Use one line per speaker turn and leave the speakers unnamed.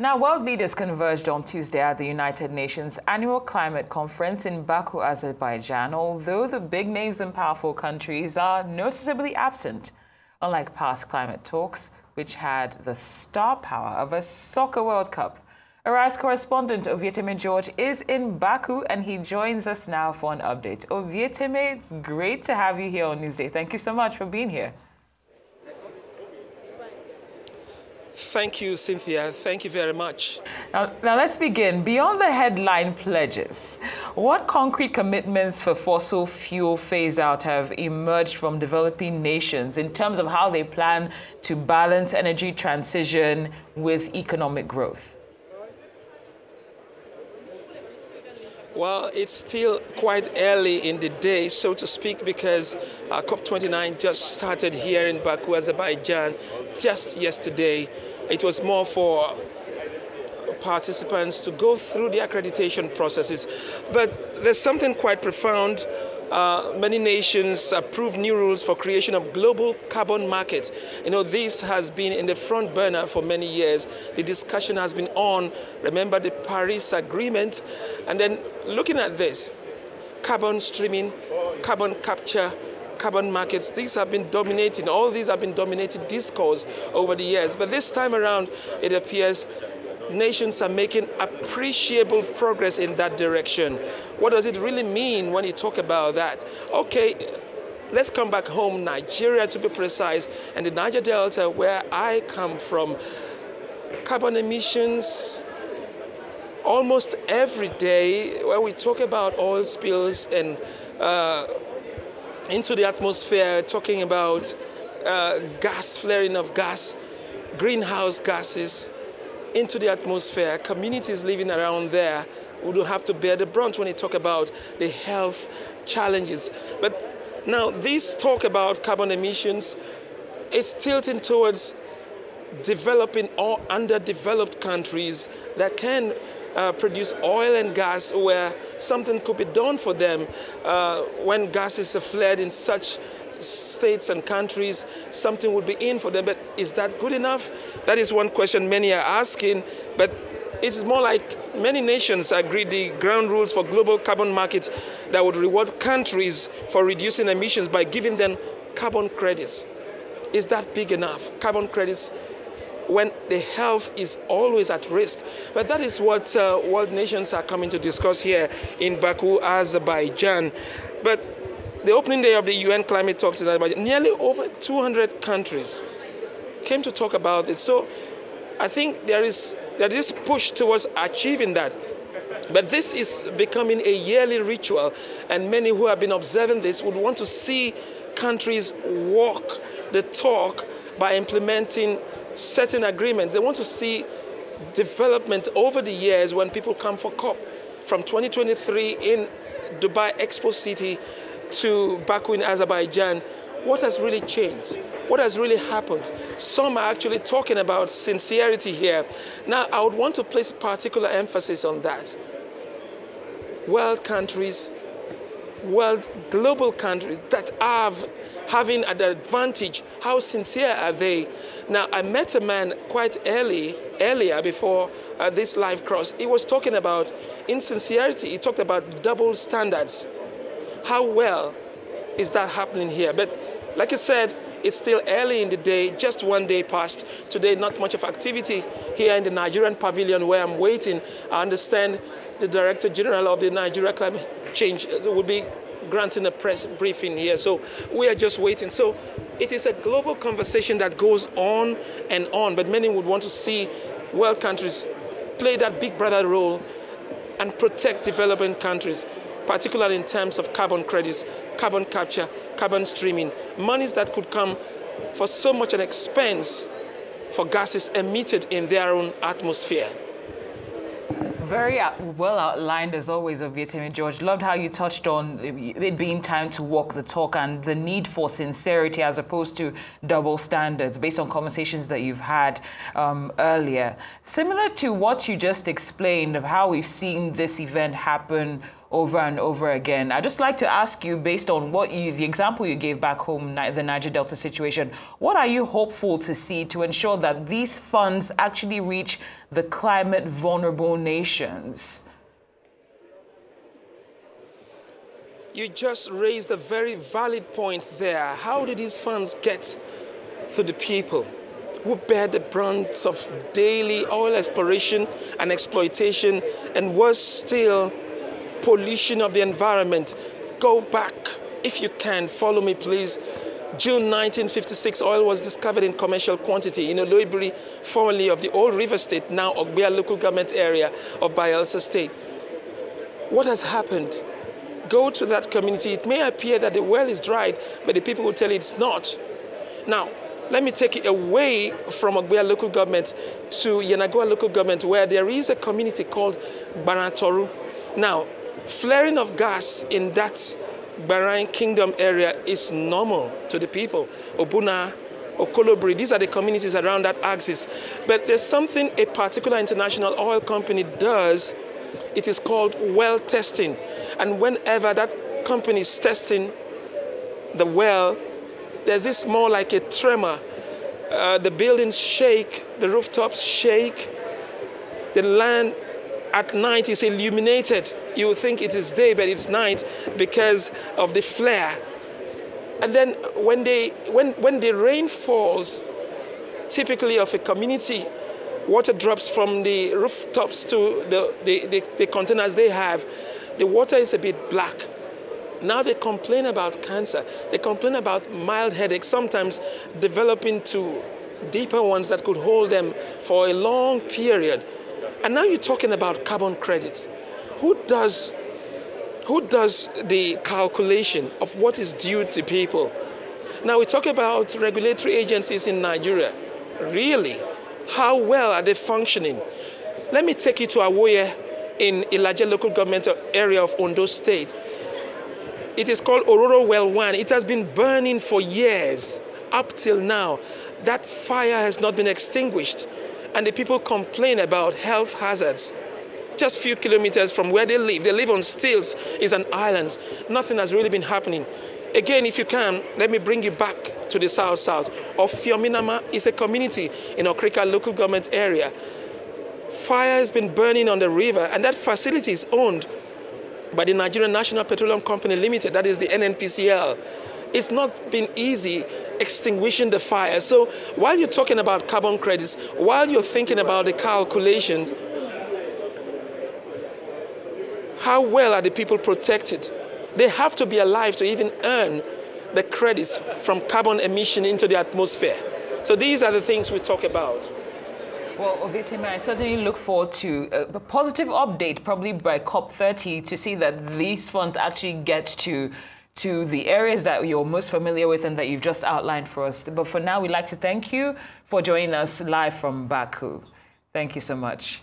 Now, world leaders converged on Tuesday at the United Nations Annual Climate Conference in Baku, Azerbaijan, although the big names and powerful countries are noticeably absent. Unlike past climate talks, which had the star power of a soccer World Cup. Arise correspondent Ovieteme George is in Baku, and he joins us now for an update. Ovieteme, it's great to have you here on Newsday. Thank you so much for being here.
Thank you, Cynthia. Thank you very much.
Now let's begin. Beyond the headline pledges, what concrete commitments for fossil fuel phase-out have emerged from developing nations in terms of how they plan to balance energy transition with economic growth?
Well, it's still quite early in the day, so to speak, because COP29 just started here in Baku, Azerbaijan, just yesterday. It was more for participants to go through the accreditation processes. But there's something quite profound. Many nations approved new rules for creation of global carbon markets. You know, this has been in the front burner for many years. The discussion has been on, remember the Paris Agreement, and then looking at this, carbon streaming, carbon capture, carbon markets, these have been dominating, all these have been dominating discourse over the years. But this time around, it appears nations are making appreciable progress in that direction. What does it really mean when you talk about that? Okay, let's come back home, Nigeria to be precise, and the Niger Delta, where I come from. Carbon emissions, almost every day, where we talk about oil spills and into the atmosphere, talking about gas, flaring of gas, greenhouse gases into the atmosphere. Communities living around there would have to bear the brunt when you talk about the health challenges. But now this talk about carbon emissions is tilting towards developing or underdeveloped countries that can produce oil and gas, where something could be done for them when gases are flared in such states and countries, something would be in for them. But is that good enough? That is one question many are asking. But it's more like many nations agreed the ground rules for global carbon markets that would reward countries for reducing emissions by giving them carbon credits. Is that big enough? Carbon credits when the health is always at risk. But that is what world nations are coming to discuss here in Baku, Azerbaijan. But the opening day of the UN climate talks in Azerbaijan, nearly over 200 countries came to talk about it. So I think there is push towards achieving that. But this is becoming a yearly ritual, and many who have been observing this would want to see countries walk the talk by implementing certain agreements. They want to see development over the years when people come for COP. From 2023 in Dubai Expo City to Baku in Azerbaijan, what has really changed? What has really happened? Some are actually talking about sincerity here. Now, I would want to place particular emphasis on that. World countries, global countries that are having an advantage, how sincere are they? Now, I met a man quite earlier before this live cross. He was talking about insincerity. He talked about double standards. How well is that happening here? But like I said, it's still early in the day, just one day past. Today, not much of activity here in the Nigerian pavilion where I'm waiting. I understand the Director General of the Nigeria Climate Change will be granting a press briefing here. So we are just waiting. So it is a global conversation that goes on and on, but many would want to see world countries play that big brother role and protect developing countries, particularly in terms of carbon credits, carbon capture, carbon streaming, monies that could come for so much an expense for gases emitted in their own atmosphere.
Very well outlined, as always, Ovieteme George. Loved how you touched on it being time to walk the talk and the need for sincerity as opposed to double standards based on conversations that you've had earlier. Similar to what you just explained of how we've seen this event happen over and over again. I'd just like to ask you, based on the example you gave back home, the Niger Delta situation, what are you hopeful to see to ensure that these funds actually reach the climate vulnerable nations?
You just raised a very valid point there. How did these funds get to the people who bear the brunt of daily oil exploration and exploitation, and worse still, pollution of the environment? Go back, if you can, follow me please. June 1956, oil was discovered in commercial quantity in Oloibiri, formerly of the old River State, now Ogbia local government area of Bayelsa State. What has happened? Go to that community. It may appear that the well is dried, but the people will tell you it's not. Now, let me take it away from Ogbia local government to Yenagoa local government, where there is a community called Baratoru. Now, flaring of gas in that Bahrain Kingdom area is normal to the people. Obuna, Okolobri, these are the communities around that axis. But there's something a particular international oil company does. It is called well testing. And whenever that company is testing the well, there's this more like a tremor. The buildings shake, the rooftops shake, the land at night is illuminated. You would think it is day, but it's night because of the flare. And then when the rain falls, typically of a community, water drops from the rooftops to the containers they have. The water is a bit black. Now they complain about cancer. They complain about mild headaches, sometimes developing to deeper ones that could hold them for a long period. And now you're talking about carbon credits. Who does the calculation of what is due to people? Now we talk about regulatory agencies in Nigeria. Really? How well are they functioning? Let me take you to Awoye in Ilaje local government area of Ondo State. It is called Ororo Well 1. It has been burning for years. Up till now, that fire has not been extinguished. And the people complain about health hazards. Just a few kilometers from where they live on stilts, is an island. Nothing has really been happening. Again, if you can, let me bring you back to the south. Ofiominama is a community in Okrika local government area. Fire has been burning on the river, and that facility is owned by the Nigerian National Petroleum Company Limited, that is the NNPCL. It's not been easy extinguishing the fire. So while you're talking about carbon credits, while you're thinking about the calculations, how well are the people protected? They have to be alive to even earn the credits from carbon emission into the atmosphere. So these are the things we talk about.
Well, Ovitime, I certainly look forward to a positive update, probably by COP30, to see that these funds actually get to the areas that you're most familiar with and that you've just outlined for us. But for now, we'd like to thank you for joining us live from Baku. Thank you so much.